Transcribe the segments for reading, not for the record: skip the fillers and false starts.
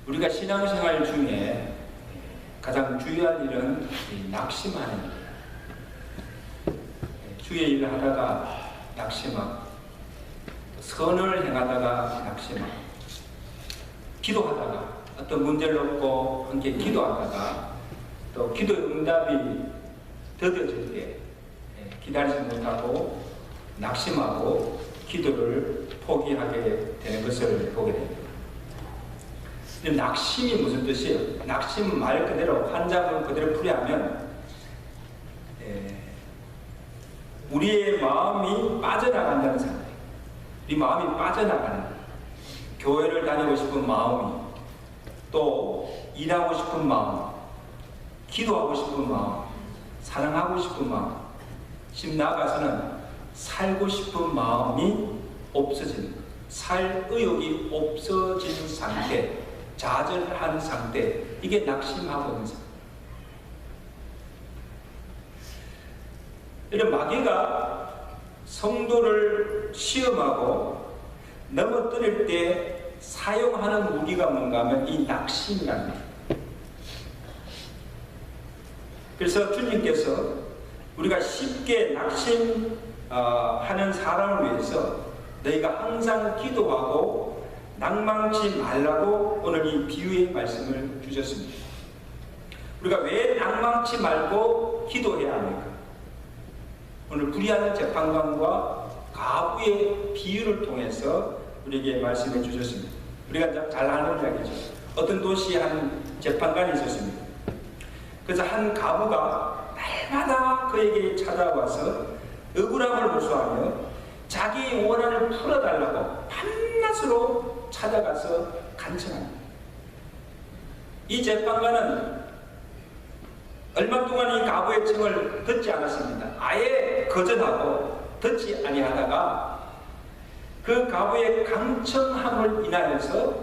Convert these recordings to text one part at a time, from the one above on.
우리가 신앙생활 중에 가장 중요한 일은 낙심하는 일이에요. 주의 일을 하다가 낙심하고, 선을 행하다가 낙심하고, 기도하다가 어떤 문제를 놓고 함께 기도하다가 또 기도의 응답이 더뎌질 때 기다리지 못하고 낙심하고 기도를 포기하게 되는 것을 보게 됩니다. 낙심이 무슨 뜻이에요? 낙심 말 그대로, 한자문 그대로 풀이하면 우리의 마음이 빠져나간다는 상태. 우리 마음이 빠져나가는, 교회를 다니고 싶은 마음이, 또 일하고 싶은 마음, 기도하고 싶은 마음, 사랑하고 싶은 마음, 심 나아가서는 살고 싶은 마음이 없어지는, 살 의욕이 없어진 상태, 좌절한 상태, 이게 낙심하고 있는 상태. 이런 마귀가 성도를 시험하고 넘어뜨릴 때 사용하는 무기가 뭔가 하면 이 낙심이라는 거예요. 그래서 주님께서 우리가 쉽게 낙심하는 사람을 위해서 너희가 항상 기도하고 낭망치 말라고 오늘 이 비유의 말씀을 주셨습니다. 우리가 왜 낭망치 말고 기도해야 합니까? 오늘 불의한 재판관과 가부의 비유를 통해서 우리에게 말씀해 주셨습니다. 우리가 잘 아는 이야기죠. 어떤 도시에 한 재판관이 있었습니다. 그래서 한 가부가 날마다 그에게 찾아와서 억울함을 호소하며 자기 원한을 풀어달라고 밤낮으로 찾아가서 간청합니다. 이 재판관은 얼마 동안 이 가부의 청을 듣지 않았습니다. 아예 거절하고 듣지 아니하다가 그 가부의 강청함을 인하여서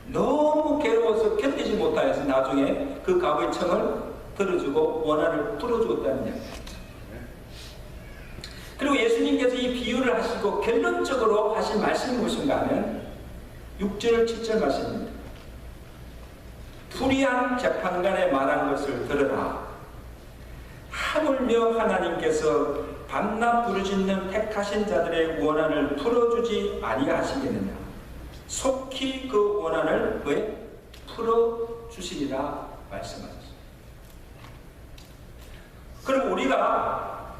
너무 괴로워서 견디지 못하여서 나중에 그 가부의 청을 들어주고 원한을 풀어주었다는 이야기입니다. 그리고 예수님께서 이 비유를 하시고 결론적으로 하신 말씀이 무엇인가 하면 6절 7절 말씀입니다. 불의한 재판관의 말한 것을 들으라. 하물며 하나님께서 밤낮 부르짖는 택하신 자들의 원한을 풀어주지 아니하시겠느냐. 속히 그 원한을 왜 풀어주시리라 말씀하셨습니다. 그럼 우리가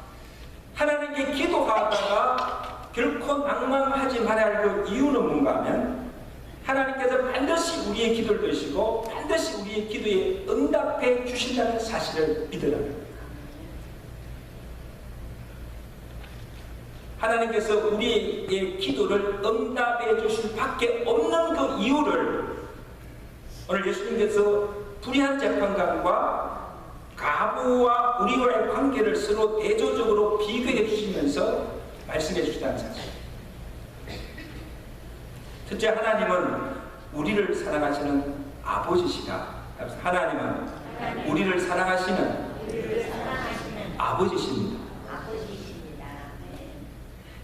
하나님께 기도하다가 결코 낭망하지 말아야 할 그 이유는 뭔가 하면 하나님께서 반드시 우리의 기도를 들으시고 반드시 우리의 기도에 응답해 주신다는 사실을 믿으라는 겁니다. 하나님께서 우리의 기도를 응답해 주실 밖에 없는 그 이유를 오늘 예수님께서 불의한 재판관과 가부와 우리와의 관계를 서로 대조적으로 비교해 주시면서 말씀해 주시다는 사실. 첫째, 하나님은 우리를 사랑하시는 아버지시다. 하나님은 우리를 사랑하시는 아버지십니다.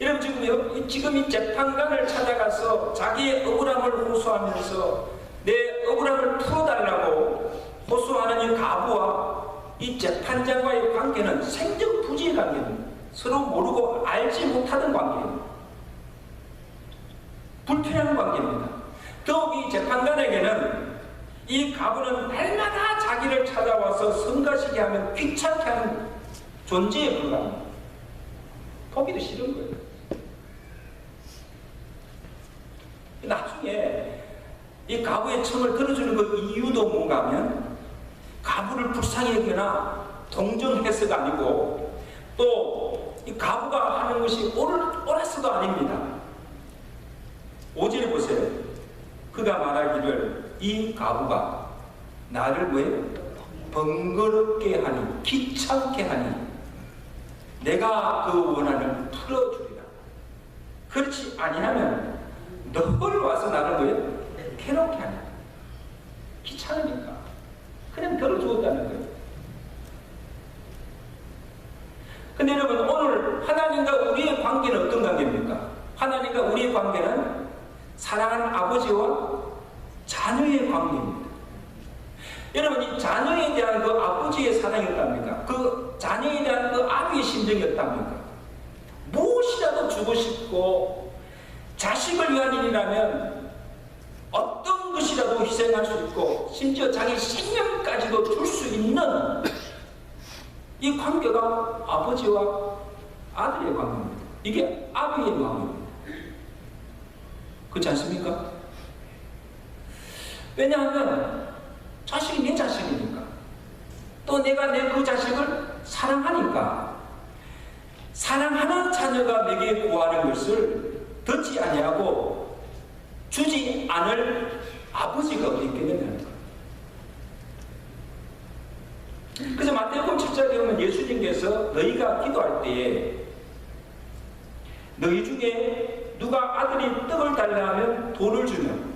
여러분, 지금 이 재판관을 찾아가서 자기의 억울함을 호소하면서 내 억울함을 풀어달라고 호소하는 이 가부와 이 재판장과의 관계는 생정부지의 관계입니다. 서로 모르고 알지 못하던 관계입니다. 불편한 관계입니다. 더욱 이 재판관에게는 이 가부는 날마다 자기를 찾아와서 성가시게 하면 귀찮게 하는 존재에 불과합니다. 보기도 싫은 거예요. 나중에 이 가부의 청을 들어주는 그 이유도 뭔가 하면 가부를 불쌍히 여기거나 동정해서가 아니고 또 이 가부가 하는 것이 옳아서도 아닙니다. 5절에 보세요. 그가 말하기를 이 가부가 나를 왜 번거롭게 하니 귀찮게 하니 내가 그 원한을 풀어주리라. 그렇지 아니하면 늘 와서 나를 왜 괴롭게 하니 귀찮으니까 그냥 들어주었다는 거예요. 근데 여러분, 오늘 하나님과 우리의 관계는 어떤 관계입니까? 하나님과 우리의 관계는 사랑하는 아버지와 자녀의 관계입니다. 여러분, 이 자녀에 대한 그 아버지의 사랑이었답니까? 그 자녀에 대한 그 아비의 심정이었답니까? 무엇이라도 주고 싶고 자식을 위한 일이라면 어떤 것이라도 희생할 수 있고 심지어 자기 생명까지도 줄 수 있는 이 관계가 아버지와 아들의 관계입니다. 이게 아비의 마음입니다. 그렇지 않습니까? 왜냐하면 자식이 내 자식이니까, 또 내가 내 그 자식을 사랑하니까, 사랑하는 자녀가 내게 구하는 것을 듣지 아니하고 주지 않을 아버지가 어디 있겠느냐는 거예요. 그래서 마태복음 7장에 보면 예수님께서 너희가 기도할 때에 너희 중에 누가 아들이 떡을 달라 하면 돈을 주면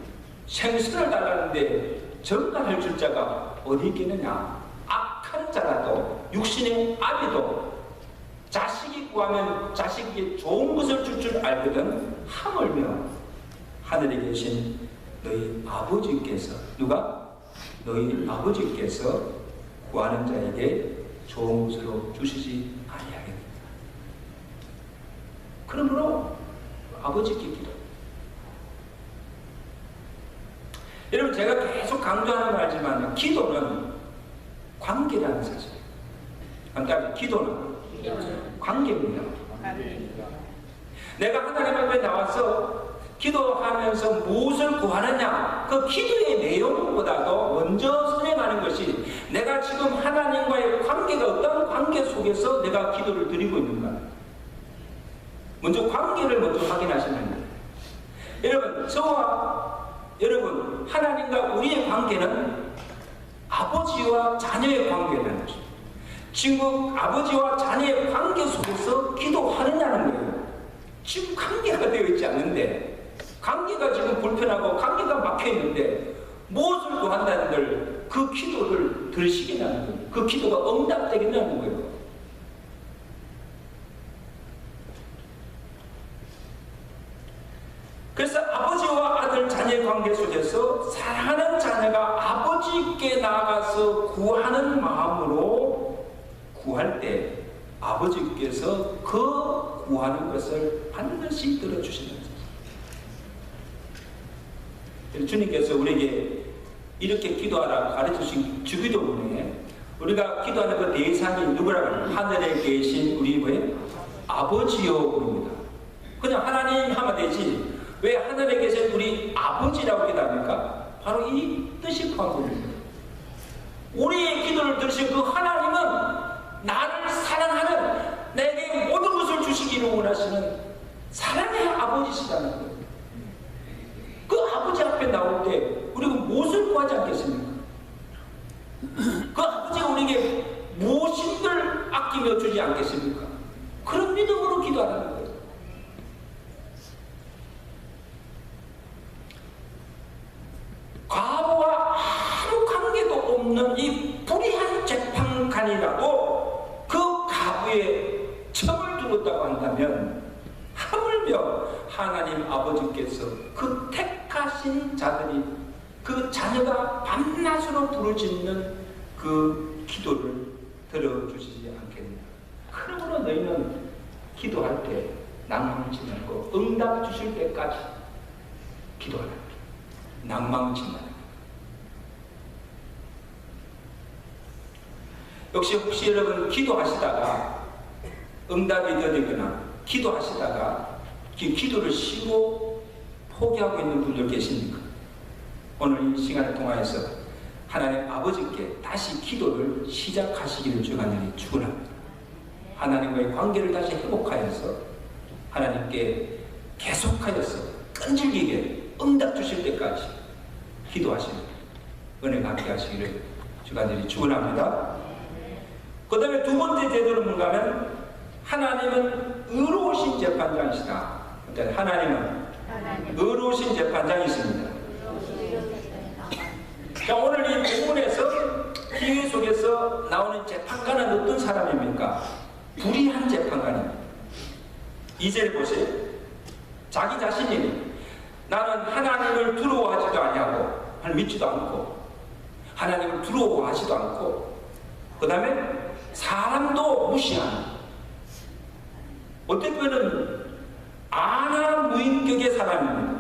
생선을 달라는데 전가를 줄 자가 어디 있겠느냐. 악한 자라도 육신의 아비도 자식이 구하면 자식에게 좋은 것을 줄 줄 알거든 하물며 하늘에 계신 너희 아버지께서, 누가? 너희 아버지께서 구하는 자에게 좋은 것으로 주시지 아니하겠느냐. 그러므로 아버지께 기도. 여러분, 제가 계속 강조하는 말이지만 기도는 관계라는 사실이에요. 간단히 기도는 관계입니다. 내가 하나님 앞에 나와서 기도하면서 무엇을 구하느냐, 그 기도의 내용보다도 먼저 선행하는 것이 내가 지금 하나님과의 관계가 어떤 관계 속에서 내가 기도를 드리고 있는가. 먼저 관계를 먼저 확인하시면 돼요. 여러분, 저와 여러분, 하나님과 우리의 관계는 아버지와 자녀의 관계라는 것입니다. 지금 아버지와 자녀의 관계 속에서 기도하느냐는 거예요. 지금 관계가 되어 있지 않는데, 관계가 지금 불편하고 관계가 막혀있는데 무엇을 구한다는 걸, 그 기도를 들으시겠냐는 거예요. 그 기도가 응답되겠냐는 거예요. 그래서 아버지와 아들 자녀의 관계 속에서 사랑하는 자녀가 아버지께 나아가서 구하는 마음으로 구할 때 아버지께서 그 구하는 것을 반드시 들어주시는 거죠. 주님께서 우리에게 이렇게 기도하라 가르쳐주신 주기도문에 우리가 기도하는 그 대상이 누구라고? 하늘에 계신 우리 뭐예요? 아버지여 부릅니다. 그냥 하나님 하면 되지 왜 하늘에 계신 우리 아버지라고 기도합니까? 바로 이 뜻이 포함됩니다. 우리의 기도를 들으신 그 하나님은 나를 사랑하는, 내게 모든 것을 주시기를 원하시는 사랑의 아버지시라는 거예요. 그 아버지 앞에 나올 때 우리가 무엇을 구하지 않겠습니까? 그 아버지가 우리에게 무엇인들 아끼며 주지 않겠습니까? 그런 믿음으로 기도하라는 거예요. 과거와 아무 관계도 없는 이 불의한 재판관이라도 그 가부에 첨을 두었다고 한다면 하물며 하나님 아버지께서 그 택하신 자들이, 그 자녀가 밤낮으로 부르짖는 그 기도를 들어주시지 않겠느냐. 그러므로 너희는 기도할 때 낭망치 말고 응답 주실 때까지 기도하라. 낭망치 말고. 역시 혹시 여러분 기도하시다가 응답이 더디거나 기도하시다가 기도를 쉬고 포기하고 있는 분들 계십니까? 오늘 이 시간을 통하여서 하나님 아버지께 다시 기도를 시작하시기를 주간절히 축원합니다. 하나님과의 관계를 다시 회복하여서 하나님께 계속하여서 끈질기게 응답 주실 때까지 기도하시는 은혜 갖게 하시기를 주간절히 축원합니다. 그 다음에 두 번째 제도는 뭔가 하면 하나님은 의로우신 재판장이시다. 하나님은 의로우신 재판장이십니다. 자, 오늘 이 본문에서 기회 속에서 나오는 재판관은 어떤 사람입니까? 불의한 재판관입니다. 2절에 보세요. 자기 자신이 나는 하나님을 두려워하지도 아니하고 하나님 믿지도 않고 하나님을 두려워하지도 않고 그 다음에 사람도 무시하는 어떻게 보면 아나무인격의 사람입니다.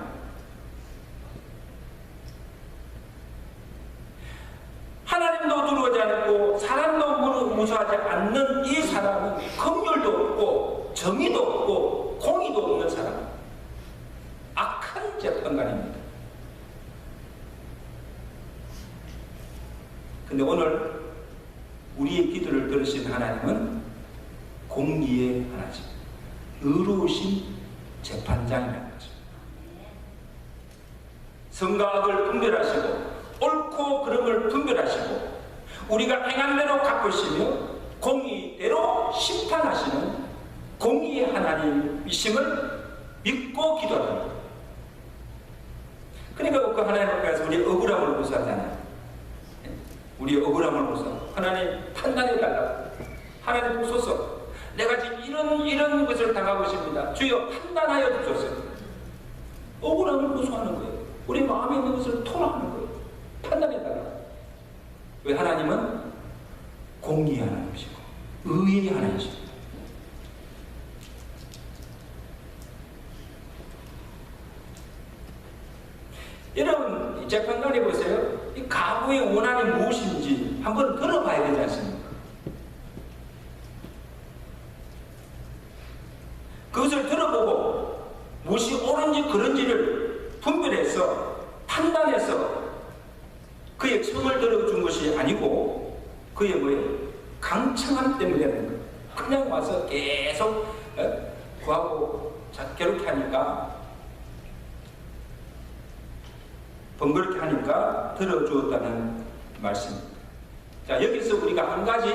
하나님도 두려워하지 않고 사람도 무시하지 않는 이 사람은 긍휼도 없고 정의도 없고 공의도 없는 사람, 악한 재판관입니다. 근데 오늘 우리의 기도를 들으신 하나님은 공의의 하나님, 의로우신 재판장이라는 거죠. 선과 악을 분별하시고 옳고 그름을 분별하시고 우리가 행한 대로 갚으시며 공의대로 심판하시는 공의의 하나님이심을 믿고 기도합니다. 그러니까 그 하나님 앞에서 우리의 억울함을 고소하잖아요. 우리의 억울함을 고소. 하나님 판단해달라고. 하나님 보소서. 내가 지금 이런 것을 당하고 있습니다. 주여 판단하여 주소서. 억울함을 고소하는 거예요. 우리 마음에 있는 것을 토로하는 거예요. 판단해달라고. 왜? 하나님은 공의의 하나님이시고 의의 하나님이시고 여러분 재판관이 보세요. 이 가부의 원한이 무엇인지 한번 들어봐야 되지 않습니까? 그것을 들어보고 무엇이 옳은지 그런지를 분별해서 판단해서 그의 청을 들어준 것이 아니고 그의 뭐예요? 강청함 때문에 하는 거예요. 그냥 와서 계속 구하고 괴롭게 하니까 번거롭게 하니까 들어주었다는 말씀입니다. 자, 여기서 우리가 한 가지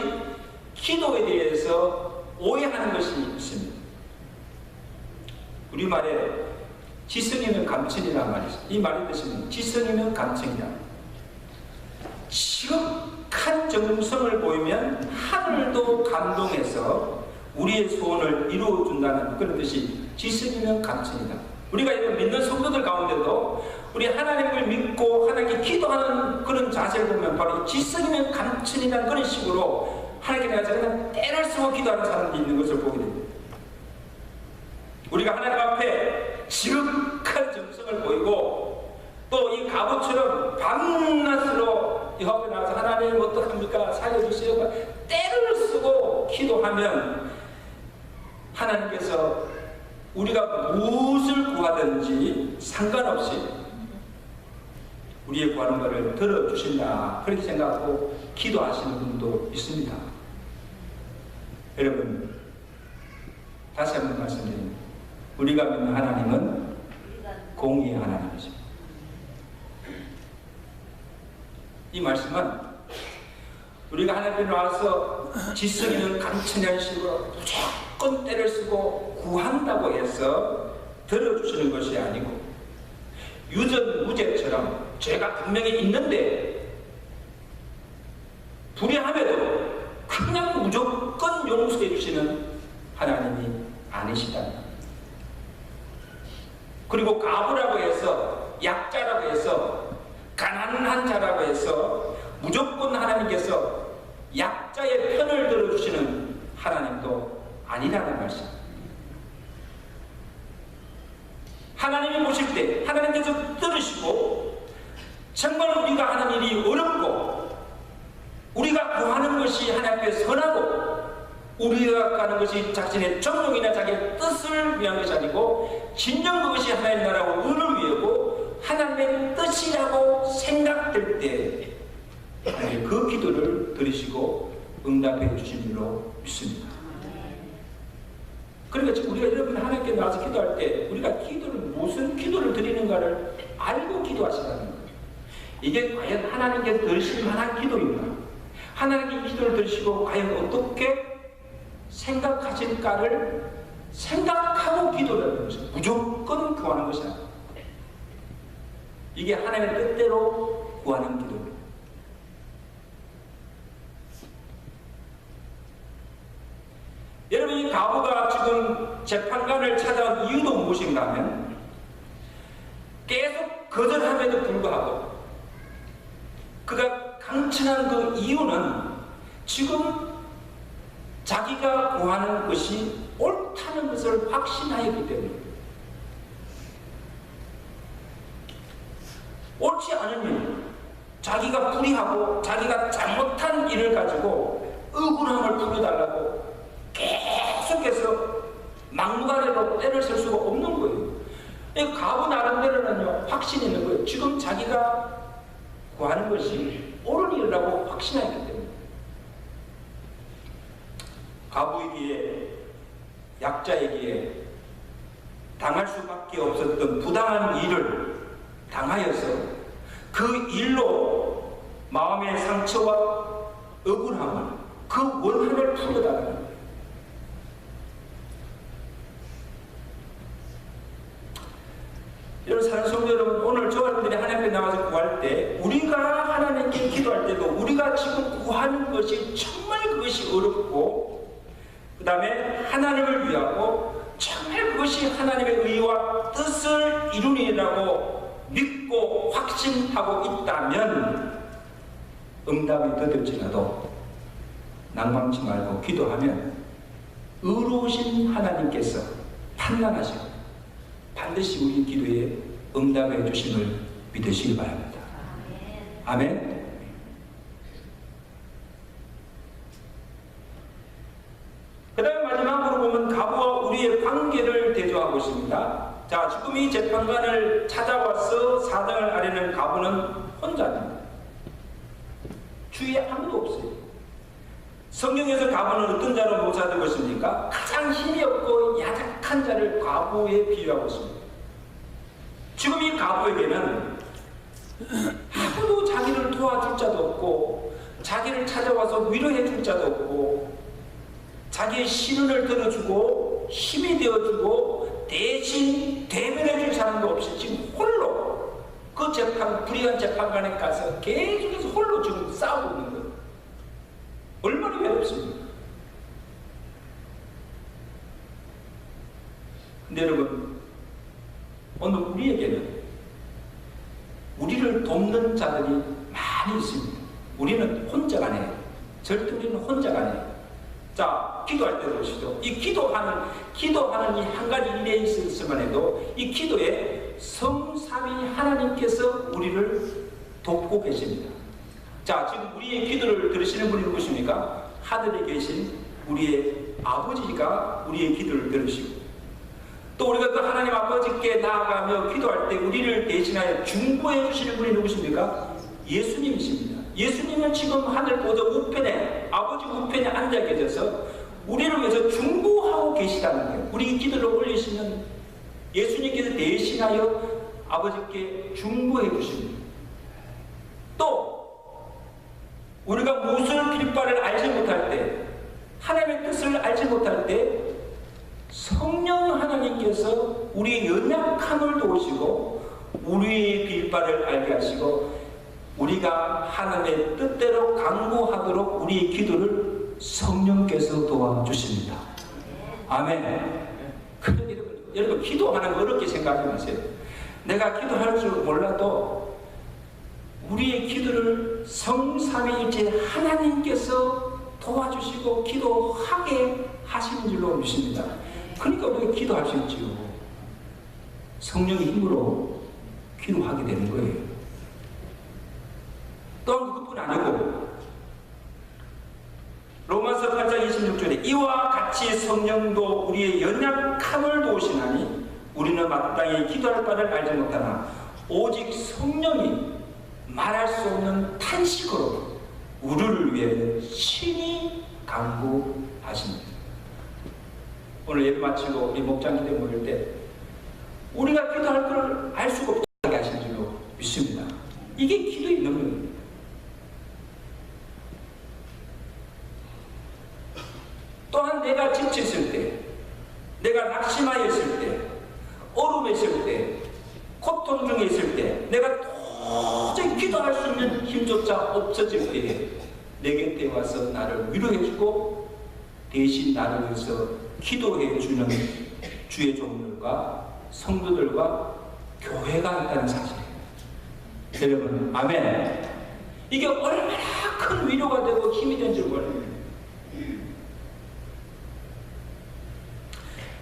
기도에 대해서 오해하는 것이 있습니다. 우리말에 지성이면 감천이라는 말이 있습니다. 이 말의 뜻은 지성이면 감천이다. 시급한 정성을 보이면 하늘도 감동해서 우리의 소원을 이루어준다는 그런 뜻이 지성이면 감천이다. 우리가 이런 믿는 성도들 가운데도 우리 하나님을 믿고 하나님께 기도하는 그런 자세를 보면 바로 지성이면 감천이라는 그런 식으로 하나님께 내가 그냥 때를 쓰고 기도하는 사람들이 있는 것을 보게 됩니다. 우리가 하나님 앞에 지극한 정성을 보이고 또 이 가부처럼 밤낮으로 이 앞에 나와서 하나님 어떡합니까? 살려주세요. 때를 쓰고 기도하면 하나님께서 우리가 무엇을 구하든지 상관없이 우리의 구하는 것을 들어주신다. 그렇게 생각하고 기도하시는 분도 있습니다. 여러분, 다시 한번 말씀드립니다. 우리가 믿는 하나님은 공의의 하나님이십니다. 이 말씀은 우리가 하나님 앞에 나와서 지성 있는 감천한 식으로 무조건 때를 쓰고 구한다고 해서 들어주시는 것이 아니고 유전무죄처럼 죄가 분명히 있는데 불의함에도 그냥 무조건 용서해 주시는 하나님이 아니시다. 그리고 가부라고 해서 약자라고 해서 가난한 자라고 해서 무조건 하나님께서 약자의 편을 들어주시는 하나님도 아니라는 말씀. 하나님이 보실 때 하나님께서 들으시고 정말 우리가 하는 일이 어렵고 우리가 구하는 것이 하나님 앞에 선하고 우리가 가는 것이 자신의 정욕이나 자기의 뜻을 위한 것이 아니고 진정 그것이 하나님 나라고 의를 위하고 하나님의 뜻이라고 생각될 때 하나님 그 기도를 들으시고 응답해 주신 줄로 믿습니다. 그러니까 지금 우리가 여러분 하나님께 나와서 기도할 때 우리가 기도를 무슨 기도를 드리는가를 알고 기도하시라는 거예요. 이게 과연 하나님께 들으실 만한 기도인가? 하나님께 기도를 들으시고 과연 어떻게 생각하실까를 생각하고 기도를 하는 것입니다. 무조건 구하는 것이 아니에요. 이게 하나님의 뜻대로 구하는 기도입니다. 여러분 이 가부가 지금 재판관을 찾아온 이유도 무엇인가 하면 계속 거절함에도 불구하고 그가 강천한 그 이유는 지금 자기가 구하는 것이 옳다는 것을 확신하였기 때문입니다. 옳지 않은 일, 자기가 불의하고 자기가 잘못한 일을 가지고 억울함을 풀어달라고 계속해서 막무가내로 때를 쓸 수가 없는 거예요. 가부 나름대로는요, 확신이 있는 거예요. 지금 자기가 구하는 것이 옳은 일이라고 확신하기 때문에. 가부이기에, 약자이기에 당할 수밖에 없었던 부당한 일을 당하여서 그 일로 마음의 상처와 억울함을, 그 원한을 풀어달라는 거예요. 여러분, 사는 성도 여러분, 오늘 저와 여러분들이 하나님 앞에 나와서 구할 때, 우리가 하나님께 기도할 때도 우리가 지금 구하는 것이 정말 그것이 어렵고, 그 다음에 하나님을 위하고 정말 그것이 하나님의 의와 뜻을 이루리라고 믿고 확신하고 있다면 응답이 더딜지라도 낭망치 말고 기도하면 의로우신 하나님께서 판단하시고 반드시 우리 기도에 응답해 주심을 믿으시기 바랍니다. 아멘. 그 다음에 마지막으로 보면 가부와 우리의 관계를 대조하고 있습니다. 자, 지금 이 재판관을 찾아와서 사정을 아뢰는 가부는 혼자입니다. 주위에 아무도 없어요. 성경에서 가부는 어떤 자로 묘사되고 있습니까? 가장 힘이 없고 야작한 자를 가부에 비유하고 있습니다. 지금 이 가부에게는 아무도 자기를 도와줄 자도 없고, 자기를 찾아와서 위로해 줄 자도 없고, 자기의 신원을 들어주고 힘이 되어주고 대신 대변해 줄 사람도 없이 지금 홀로 그 불의한 재판관에 가서 계속해서 홀로 지금 싸우고 있는 거예요. 얼마나 외롭습니까? 근데 여러분, 오늘 우리에게는 우리를 돕는 자들이 많이 있습니다. 우리는 혼자가 아니에요. 절대 우리는 혼자가 아니에요. 자, 기도할 때 보시죠. 이 기도하는 이 한 가지 일에 있어서만 해도 이 기도에 성삼위 하나님께서 우리를 돕고 계십니다. 자, 지금 우리의 기도를 들으시는 분이 누구십니까? 하늘에 계신 우리의 아버지가 우리의 기도를 들으시고, 또 우리가 그 하나님 아버지께 나아가며 기도할 때 우리를 대신하여 중보해 주시는 분이 누구십니까? 예수님이십니다. 예수님은 지금 하늘 보좌 우편에, 아버지 우편에 앉아 계셔서 우리를 위해서 중보하고 계시다는 거예요. 우리 기도를 올리시면 예수님께서 대신하여 아버지께 중보해 주십니다. 또 우리가 무엇을 빌 바를 알지 못할 때, 하나님의 뜻을 알지 못할 때 성령 하나님께서 우리의 연약함을 도우시고 우리의 빌 바를 알게 하시고 우리가 하나님의 뜻대로 간구하도록 우리의 기도를 성령께서 도와주십니다. 아멘. 여러분, 기도하는 거 어렵게 생각하지 마세요. 내가 기도할 줄 몰라도 우리의 기도를 성삼위일체 하나님께서 도와주시고 기도하게 하시는 줄로 믿습니다. 그러니까 우리가 기도할 수 있지요. 성령의 힘으로 기도하게 되는 거예요. 또한 그것뿐 아니고 로마서 8장 26절에 이와 같이 성령도 우리의 연약함을 도우시나니 우리는 마땅히 기도할 바를 알지 못하나 오직 성령이 말할 수 없는 탄식으로 우리를 위해 신이 간구하십니다. 오늘 예배 마치고 우리 목장 기도 모일 때 우리가 기도할 걸 알 수가 없게 하신 줄로 믿습니다. 이게 기도의 능력입니다. 또한 내가 지쳤을 때, 내가 낙심하였을 때, 어려움에 있을 때, 고통 중에 있을 때, 내가 도저히 기도할 수 있는 힘조차 없어질 때에 내 곁에 와서 나를 위로해주고 대신 나를 위해서 기도해주는 주의 종들과 성도들과 교회가 있다는 사실이에요. 여러분, 아멘. 이게 얼마나 큰 위로가 되고 힘이 된 줄 몰라요.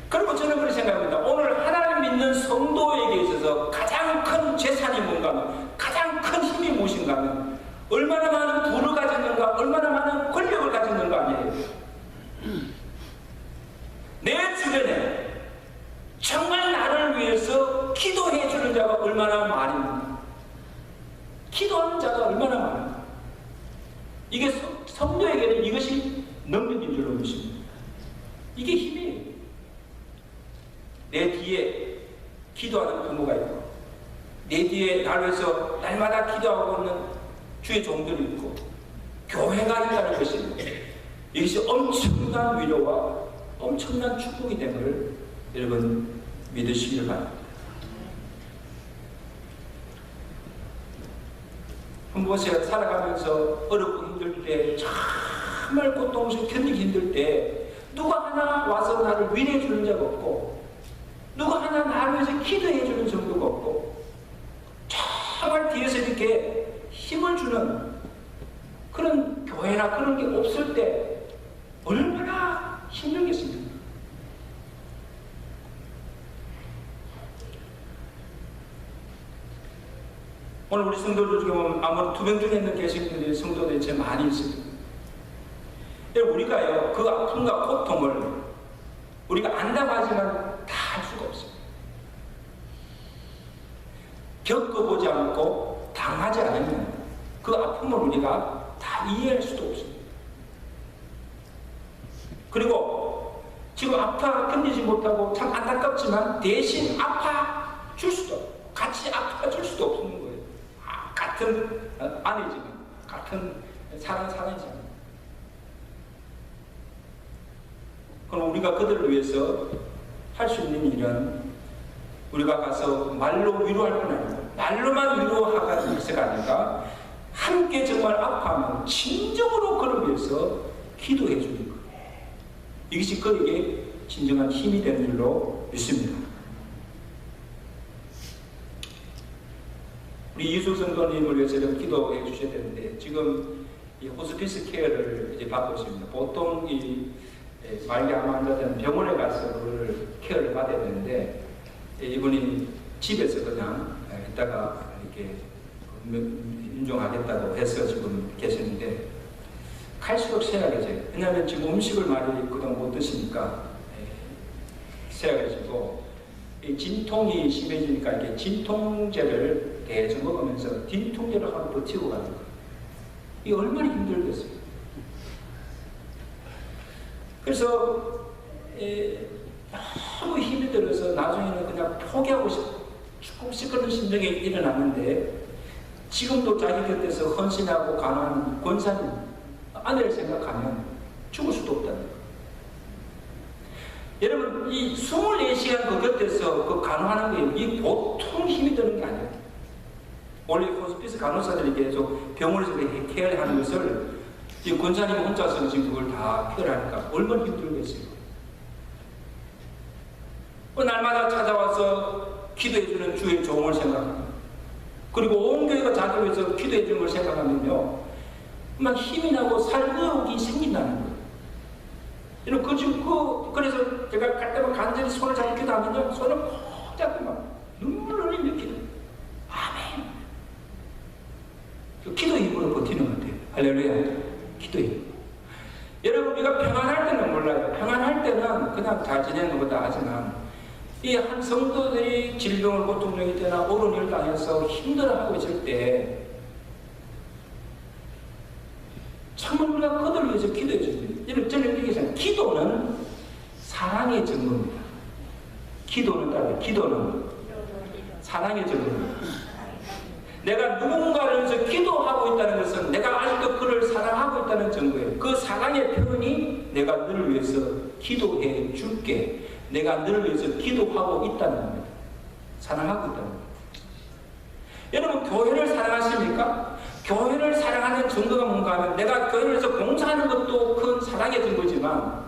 그리고 저는 그렇게 생각합니다. 오늘 하나님 믿는 성도에게 있어서 가장 큰 재산이 뭔가 하면, 가장 큰 힘이 무엇인가 하면, 얼마나 많은 부를 가졌는가, 얼마나 많은 권력을 가졌는가 아니에요. 내 주변에 정말 나를 위해서 기도해 주는 자가 얼마나 많은가, 기도하는 자가 얼마나 많은가. 이게 성도에게는 이것이 능력인 줄로 믿습니다. 이게 힘이에요. 내 뒤에 기도하는 부모가 있고, 내 뒤에 나를 위해서 날마다 기도하고 있는 주의 종들이 있고, 교회가 있다는 것입니다. 이것이 엄청난 위로와 엄청난 축복이 됨을 여러분 믿으시기를 바랍니다. 한 번씩 살아가면서 어렵고 힘들 때, 정말 고통스럽고 견디기 힘들 때 누가 하나 와서 나를 위로해 주는 자가 없고, 누가 하나 나를 위해서 기도해 주는 정도가 없고, 정말 뒤에서 이렇게 힘을 주는 그런 교회나 그런 게 없을 때 얼마나 힘들겠습니까? 오늘 우리 성도들 중에 보면 아무리 2명 중에 있는 계신 분들이 성도들이 제일 많이 있습니다. 우리가요, 그 아픔과 고통을 우리가 안다고 하지만 다 알 수가 없습니다. 겪어보지 않고 당하지 않으면 그 아픔을 우리가 다 이해할 수도 없습니다. 그리고 지금 아파 견디지 못하고 참 안타깝지만 대신 아파 줄 수도 없고, 같이 아파 줄 수도 없는 거예요. 같은 아내지만, 같은 사랑이지만. 그럼 우리가 그들을 위해서 할 수 있는 일은 우리가 가서 말로 위로할 뿐 아니고, 말로만 위로하가서가 아니라 함께 정말 아파하면 진정으로 그를 위해서 기도해 주는 거예요. 이것이 그에게 진정한 힘이 되는 줄로 믿습니다. 우리 이수 성도님을 위해서 기도해 주셔야 되는데, 지금 이 호스피스 케어를 이제 받고 있습니다. 보통 이 말기암 환자들은 병원에 가서 그걸 케어를 받아야 되는데, 이분이 집에서 그냥 이따가 이렇게 인정하겠다고 해서 지금 계시는데, 갈수록 세약해져요. 왜냐하면 지금 음식을 많이 그동안 못 드시니까 세약해지고, 진통이 심해지니까 이게 진통제를 계속 먹으면서 진통제를 하나 버티고 가는 거예요. 이게 얼마나 힘들겠어요. 그래서 너무 힘이 들어서 나중에는 그냥 포기하고 싶고 그런 심정이 일어났는데, 지금도 자기 곁에서 헌신하고 간호하는 권사님 아내를 생각하면 죽을 수도 없다는 거예요. 여러분, 이 24시간 그 곁에서 그 간호하는 거예요. 이 보통 힘이 드는 게 아니에요. 원래 호스피스 간호사들이 계속 병원에서 케어를 하는 것을 이 권사님 혼자서 지금 그걸 다 케어하니까 얼마나 힘들겠어요. 날마다 찾아와서 기도해주는 주의 종을 생각합니다. 그리고 온 교회가 자기 위해서 기도해주는 걸 생각하면요, 막 힘이 나고 살구욕이 생긴다는 거예요. 그래서 제가 갈 때마다 간절히 손을 잡고 기도하면요, 손을 콕 잡고 막 눈물을 흘리며 기도. 아멘. 기도의 힘으로 버티는 것 같아요. 할렐루야. 기도의 힘. 여러분, 우리가 평안할 때는 몰라요. 평안할 때는 그냥 잘 지내는 것보다 하지만, 이 한 성도들이 질병을 고통 중일 때나 옳은 일을 당해서 힘들어하고 있을 때, 정말 우리가 그들을 위해서 기도해 줍니다. 저는 이렇게 생각해요. 기도는 사랑의 증거입니다. 기도는 사랑의 증거입니다. 내가 누군가를 위해서 기도하고 있다는 것은 내가 아직도 그를 사랑하고 있다는 증거예요. 그 사랑의 표현이 내가 너를 위해서 기도해 줄게, 내가 너를 위해서 기도하고 있다는 겁니다. 사랑하고 있다는 겁니다. 여러분, 교회를 사랑하십니까? 교회를 사랑하는 증거가 뭔가 하면, 내가 교회를 위해서 봉사하는 것도 큰 사랑의 증거지만,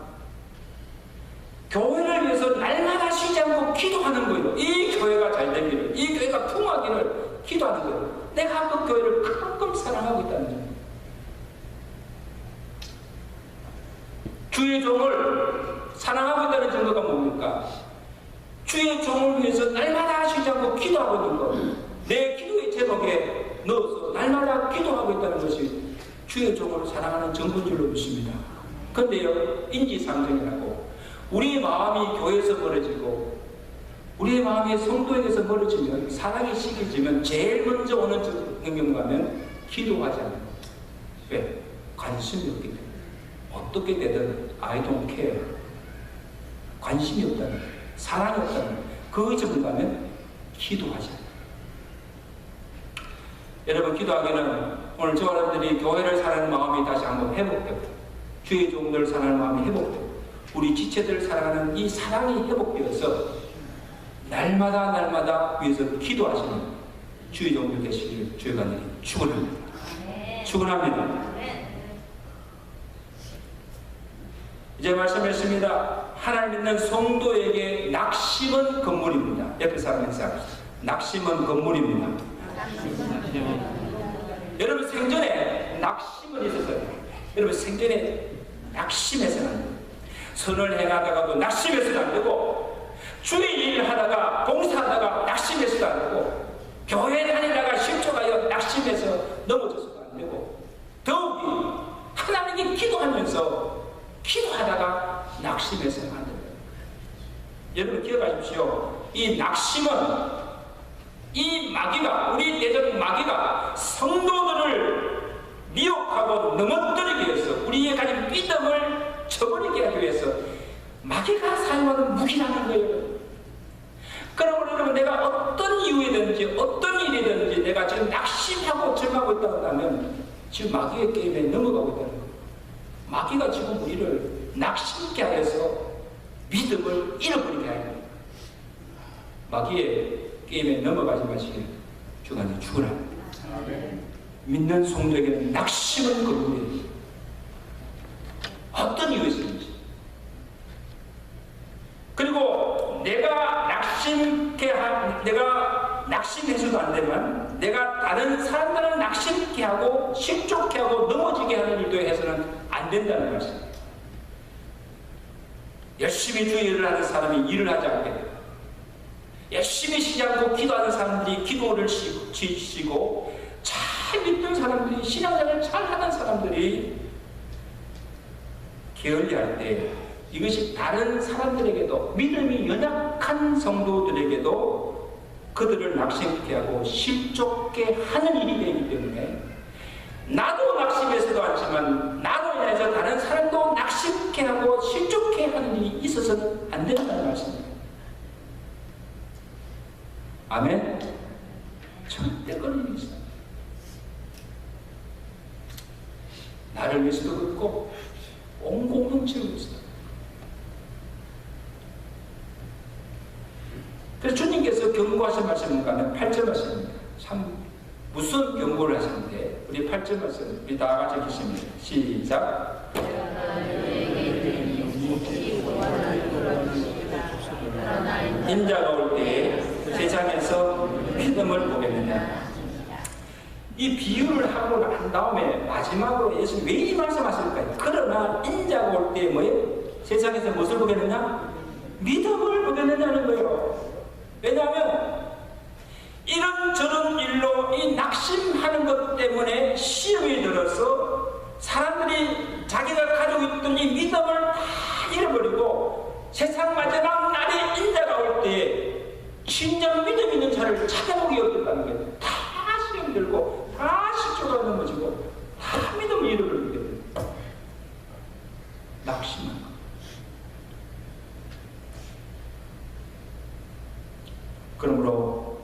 교회를 위해서 날마다 쉬지 않고 기도하는 거예요. 이 교회가 잘 되기를, 이 교회가 풍화하기를 기도하는 거예요. 내가 그 교회를 그만큼 사랑하고 있다는 점. 주의 종을 사랑하고 있다는 증거가 뭡니까? 주의 종을 위해서 날마다 쉬지 않고 기도하고 있는 것, 내 기도의 제목에 넣어서 날마다 기도하고 있다는 것이 주의 종을 사랑하는 증거인 줄로 믿습니다. 그런데요, 인지상정이라고 우리의 마음이 교회에서 멀어지고 우리의 마음이 성도에게서 멀어지면, 사랑이 식어지면 제일 먼저 오는 경험하면 기도하지 않는 것. 왜? 관심이 없기 때문에. 어떻게 되든 I don't care. 관심이 없다는 거예요. 사랑이 없다는 거예요. 그 점을 가면 기도하지 않아요. 여러분, 기도하기는 오늘 저 사람들이 교회를 사랑하는 마음이 다시 한번 회복되고, 주의 종들을 사랑하는 마음이 회복되고, 우리 지체들을 사랑하는 이 사랑이 회복되어서 날마다 위해서 기도하시는 주의 종들 되시기를 주의 간절히 축원합니다. 축원합니다. 이제 말씀했습니다. 하나님 믿는 성도에게 낙심은 건물입니다. 옆에 사람에게 생각합시다. 낙심은 건물입니다. 여러분, 생전에 낙심은 있었어요. 여러분, 생전에 낙심해서는 안 돼요. 선을 행하다가도 낙심해서는 안 되고, 주의 일을 하다가 봉사하다가 낙심해서도 안 되고, 교회 다니다가 실족하여 낙심해서 넘어져서도 안 되고, 더욱이 하나님께 기도하면서 기도하다가 낙심해서는 안 됩니다. 여러분, 기억하십시오. 이 낙심은, 이 마귀가, 우리 내적 마귀가 성도들을 미혹하고 넘어뜨리기 위해서, 우리의 가진 믿음을 저버리게 하기 위해서 마귀가 사용하는 무기라는 거예요. 그러므로 여러분, 내가 어떤 이유이든지 어떤 일이든지 내가 지금 낙심하고 절망하고 있다고 하면 지금 마귀의 게임에 넘어가고 있다는 거예요. 마귀가 지금 우리를 낙심케 하여서 믿음을 잃어버리게 하는 거예요. 마귀의 게임에 넘어가지 마시길 주관이 축원합니다. 믿는 성도에게는 낙심은 건물이에요. 어떤 이유에서든지. 그리고 내가 낙심해서도 안 되면, 내가 다른 사람들을 낙심케 하고 실족케 하고 넘어지게 하는 일도 해서는 안 된다는 말씀입니다. 열심히 주의 일을 하는 사람이 일을 하지 않게 되고, 열심히 쉬지 않고 기도하는 사람들이 기도를 지시고, 잘 믿는 사람들이, 신앙생활을 잘 하는 사람들이 게을리할 때, 이것이 다른 사람들에게도, 믿음이 연약한 성도들에게도 그들을 낙심케 하고 실족케 하는 일이 되기 때문에, 나도 낙심해서도 않지만 나로 인해서 다른 사람도 낙심케 하고 실족케 하는 일이 있어서는 안 된다는 말씀입니다. 아멘? 절대 그런 일이 있어요. 나를 위해서도 그렇고 온 공동체를 위해서도. 그래서 주님께서 경고하신 말씀은 가면 8절 말씀입니다. 참 무슨 경고를 하셨는데, 우리 8절 말씀 우리 다 같이 읽겠습니다. 시작. 인자가 올 때에 세상에서 믿음을 보겠느냐. 이 비유를 하고 난 다음에 마지막으로 예수님 왜 이 말씀하실까요? 그러나 인자가 올 때에 뭐예요? 세상에서 무엇을 보겠느냐? 믿음을 보겠느냐는 거예요. 왜냐하면 이런저런 일로 이 낙심하는 것 때문에 시험이 들어서 사람들이 자기가 가지고 있던 이 믿음을 다 잃어버리고 세상 마지막 날에 인자가 올 때에 진정 믿음 있는 자를 찾아보기 어렵다는 게, 다 시험 들고 다 실족하고 넘어지고 다 믿음을 잃어버리게 됩니다. 낙심한 것. 그러므로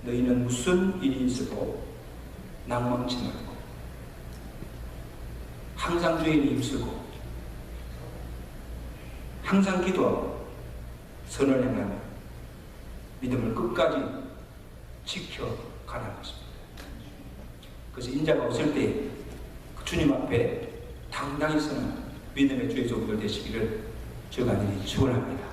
너희는 무슨 일이 있어도 낭망치 말고 항상 주의 일에 힘쓰고 항상 기도하고 선을 행하며 믿음을 끝까지 지켜가라는 것입니다. 그래서 인자가 오실 때 주님 앞에 당당히 서는 믿음의 주의 종들 되시기를 주가 간절히 축원합니다.